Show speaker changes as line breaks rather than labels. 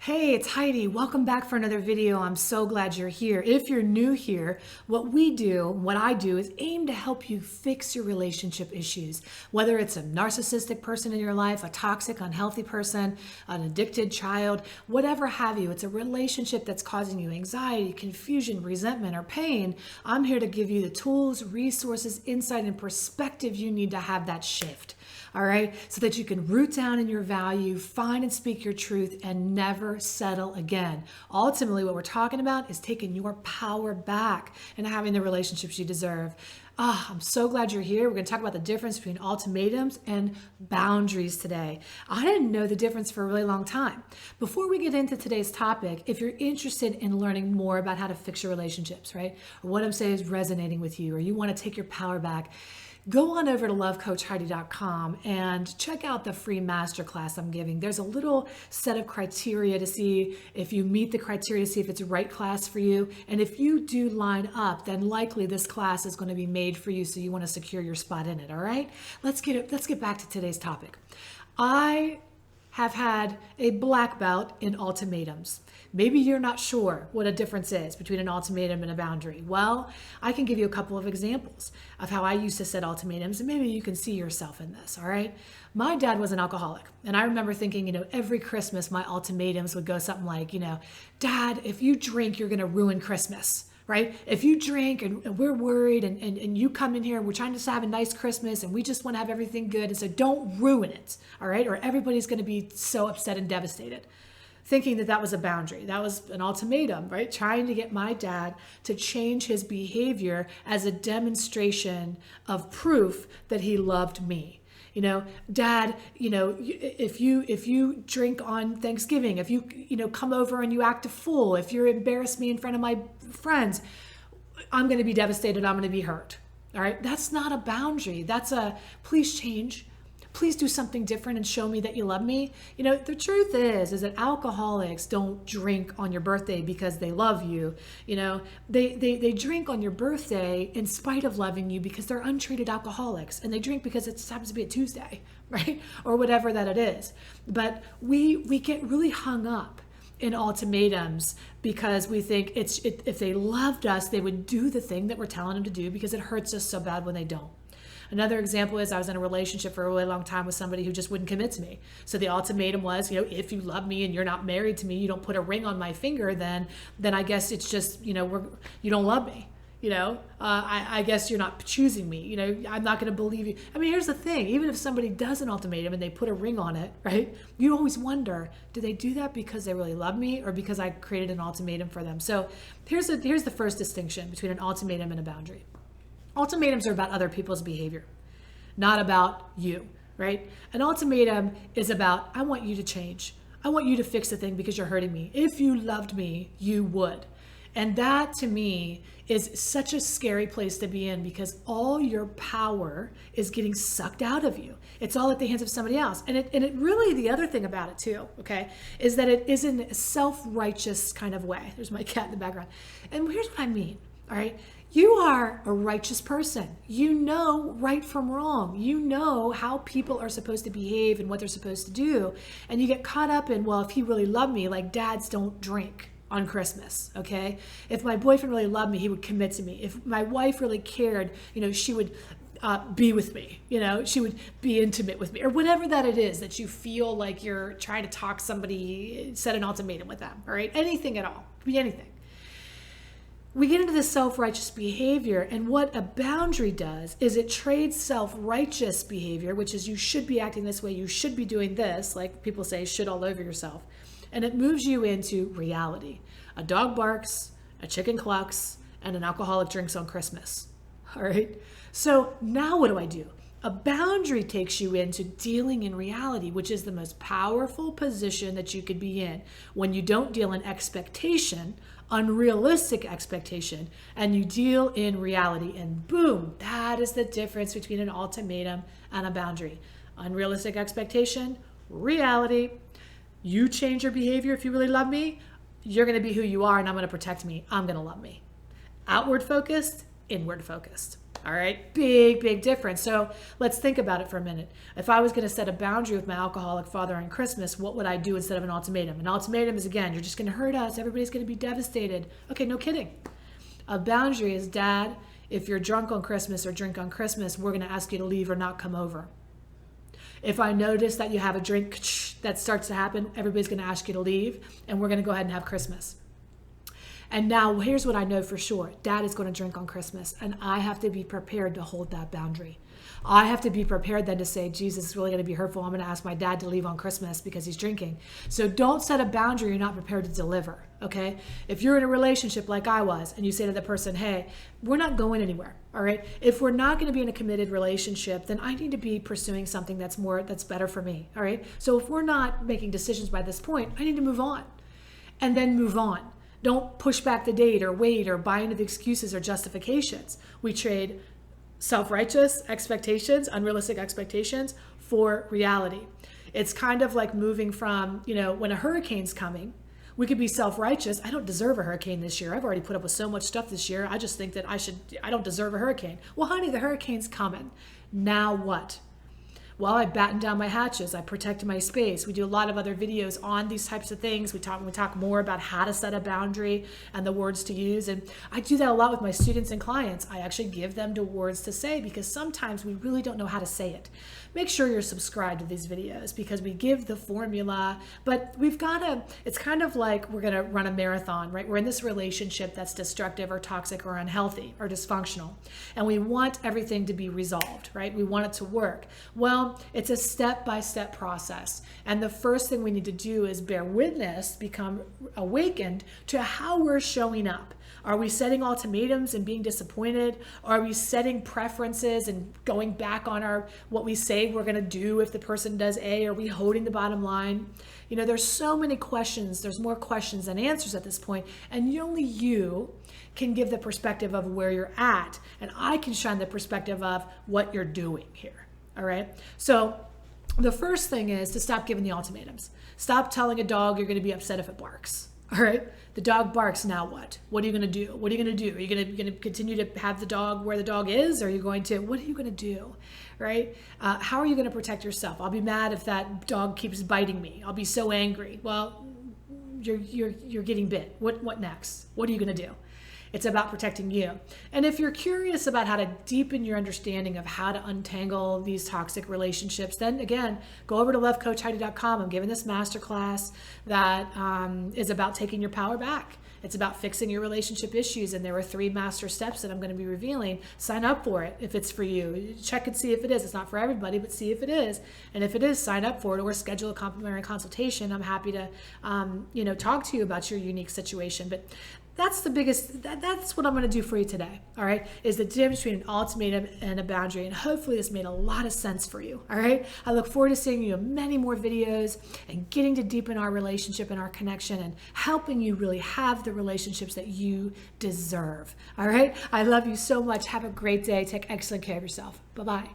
Hey, it's Heidi. Welcome back for another video. I'm so glad you're here. If you're new here, what I do is aim to help you fix your relationship issues. Whether it's a narcissistic person in your life, a toxic, unhealthy person, an addicted child, whatever have you, it's a relationship that's causing you anxiety, confusion, resentment, or pain. I'm here to give you the tools, resources, insight, and perspective you need to have that shift. All right, so that you can root down in your value, find and speak your truth, and never settle again. Ultimately, what we're talking about is taking your power back and having the relationships you deserve. I'm so glad you're here. We're going to talk about the difference between ultimatums and boundaries today. I didn't know the difference for a really long time. Before we get into today's topic, if you're interested in learning more about how to fix your relationships, right, or what I'm saying is resonating with you, or you want to take your power back, go on over to lovecoachheidi.com and check out the free masterclass I'm giving. There's a little set of criteria to see if you meet the criteria, to see if it's the right class for you. And if you do line up, then likely this class is going to be made for you, so you want to secure your spot in it, all right? Let's get back to today's topic. I have had a black belt in ultimatums. Maybe you're not sure what a difference is between an ultimatum and a boundary. Well, I can give you a couple of examples of how I used to set ultimatums, and maybe you can see yourself in this, all right? My dad was an alcoholic, and I remember thinking, every Christmas my ultimatums would go something like, Dad, if you drink, you're gonna ruin Christmas. Right? If you drink and we're worried and you come in here and we're trying to have a nice Christmas and we just want to have everything good. And so don't ruin it. All right. Or everybody's going to be so upset and devastated. Thinking that that was a boundary. That was an ultimatum, right? Trying to get my dad to change his behavior as a demonstration of proof that he loved me. Dad, if you drink on Thanksgiving, if you come over and you act a fool, if you embarrass me in front of my friends, I'm going to be devastated. I'm going to be hurt. All right. That's not a boundary. That's a please change. Please do something different and show me that you love me. The truth is that alcoholics don't drink on your birthday because they love you. They drink on your birthday in spite of loving you because they're untreated alcoholics, and they drink because it just happens to be a Tuesday, right? Or whatever that it is. But we get really hung up in ultimatums because we think if they loved us, they would do the thing that we're telling them to do because it hurts us so bad when they don't. Another example is I was in a relationship for a really long time with somebody who just wouldn't commit to me. So the ultimatum was, if you love me and you're not married to me, you don't put a ring on my finger, then I guess it's just, you don't love me. I guess you're not choosing me. I'm not going to believe you. I mean, here's the thing. Even if somebody does an ultimatum and they put a ring on it, right? You always wonder, do they do that because they really love me or because I created an ultimatum for them? So here's the first distinction between an ultimatum and a boundary. Ultimatums are about other people's behavior, not about you, right? An ultimatum is about, I want you to change. I want you to fix the thing because you're hurting me. If you loved me, you would. And that to me is such a scary place to be in because all your power is getting sucked out of you. It's all at the hands of somebody else. And it really, the other thing about it too, okay, is that it is in a self-righteous kind of way. There's my cat in the background. And here's what I mean, all right? You are a righteous person. You know right from wrong. You know how people are supposed to behave and what they're supposed to do. And you get caught up in, well, if he really loved me, like dads don't drink on Christmas, okay? If my boyfriend really loved me, he would commit to me. If my wife really cared, she would be with me, she would be intimate with me, or whatever that it is that you feel like you're trying to talk somebody, set an ultimatum with them, all right? Anything at all, it could be anything. We get into this self-righteous behavior, and what a boundary does is it trades self-righteous behavior, which is you should be acting this way, you should be doing this, like people say, shit all over yourself, and it moves you into reality. A dog barks, a chicken clucks, and an alcoholic drinks on Christmas. All right? So now what do? A boundary takes you into dealing in reality, which is the most powerful position that you could be in when you don't deal in expectation, unrealistic expectation, and you deal in reality. And boom, that is the difference between an ultimatum and a boundary. Unrealistic expectation, reality. You change your behavior if you really love me, you're going to be who you are and I'm going to protect me. I'm going to love me. Outward focused, inward focused. All right, big difference. So let's think about it for a minute. If I was going to set a boundary with my alcoholic father on Christmas, what would I do instead of an ultimatum? An ultimatum is, again, you're just going to hurt us. Everybody's going to be devastated. Okay, no kidding. A boundary is, Dad, if you're drunk on Christmas or drink on Christmas, we're going to ask you to leave or not come over. If I notice that you have a drink that starts to happen, everybody's going to ask you to leave, and we're going to go ahead and have Christmas. And now here's what I know for sure. Dad is going to drink on Christmas, and I have to be prepared to hold that boundary. I have to be prepared then to say, Jesus is really going to be hurtful. I'm going to ask my dad to leave on Christmas because he's drinking. So don't set a boundary you're not prepared to deliver, okay? If you're in a relationship like I was, and you say to the person, hey, we're not going anywhere, all right? If we're not going to be in a committed relationship, then I need to be pursuing something that's better for me, all right? So if we're not making decisions by this point, I need to move on, and then move on. Don't push back the date or wait or buy into the excuses or justifications. We trade self-righteous expectations, unrealistic expectations for reality. It's kind of like moving from, when a hurricane's coming, we could be self-righteous. I don't deserve a hurricane this year. I've already put up with so much stuff this year. I just think that I don't deserve a hurricane. Well, honey, the hurricane's coming. Now what? Well, I batten down my hatches. I protect my space. We do a lot of other videos on these types of things. We talk more about how to set a boundary and the words to use. And I do that a lot with my students and clients. I actually give them the words to say because sometimes we really don't know how to say it. Make sure you're subscribed to these videos because we give the formula, but it's kind of like we're going to run a marathon, right? We're in this relationship that's destructive or toxic or unhealthy or dysfunctional. And we want everything to be resolved, right? We want it to work. Well, it's a step-by-step process. And the first thing we need to do is bear witness, become awakened to how we're showing up. Are we setting ultimatums and being disappointed? Are we setting preferences and going back on what we say we're going to do if the person does A? Are we holding the bottom line? There's so many questions. There's more questions than answers at this point. And only you can give the perspective of where you're at. And I can shine the perspective of what you're doing here. All right. So the first thing is to stop giving the ultimatums. Stop telling a dog you're going to be upset if it barks. All right. The dog barks. Now what? What are you going to do? What are you going to do? Are you going to continue to have the dog where the dog is? Or are you going to, what are you going to do? Right. How are you going to protect yourself? I'll be mad if that dog keeps biting me. I'll be so angry. Well, you're getting bit. What next? What are you going to do? It's about protecting you. And if you're curious about how to deepen your understanding of how to untangle these toxic relationships, then again, go over to lovecoachheidi.com. I'm giving this masterclass that is about taking your power back. It's about fixing your relationship issues. And there are 3 master steps that I'm going to be revealing. Sign up for it if it's for you. Check and see if it is. It's not for everybody, but see if it is. And if it is, sign up for it or schedule a complimentary consultation. I'm happy to, talk to you about your unique situation. But that's the biggest, that's what I'm going to do for you today, all right, is the difference between an ultimatum and a boundary. And hopefully this made a lot of sense for you, all right? I look forward to seeing you in many more videos and getting to deepen our relationship and our connection and helping you really have the relationships that you deserve, all right? I love you so much. Have a great day. Take excellent care of yourself. Bye-bye.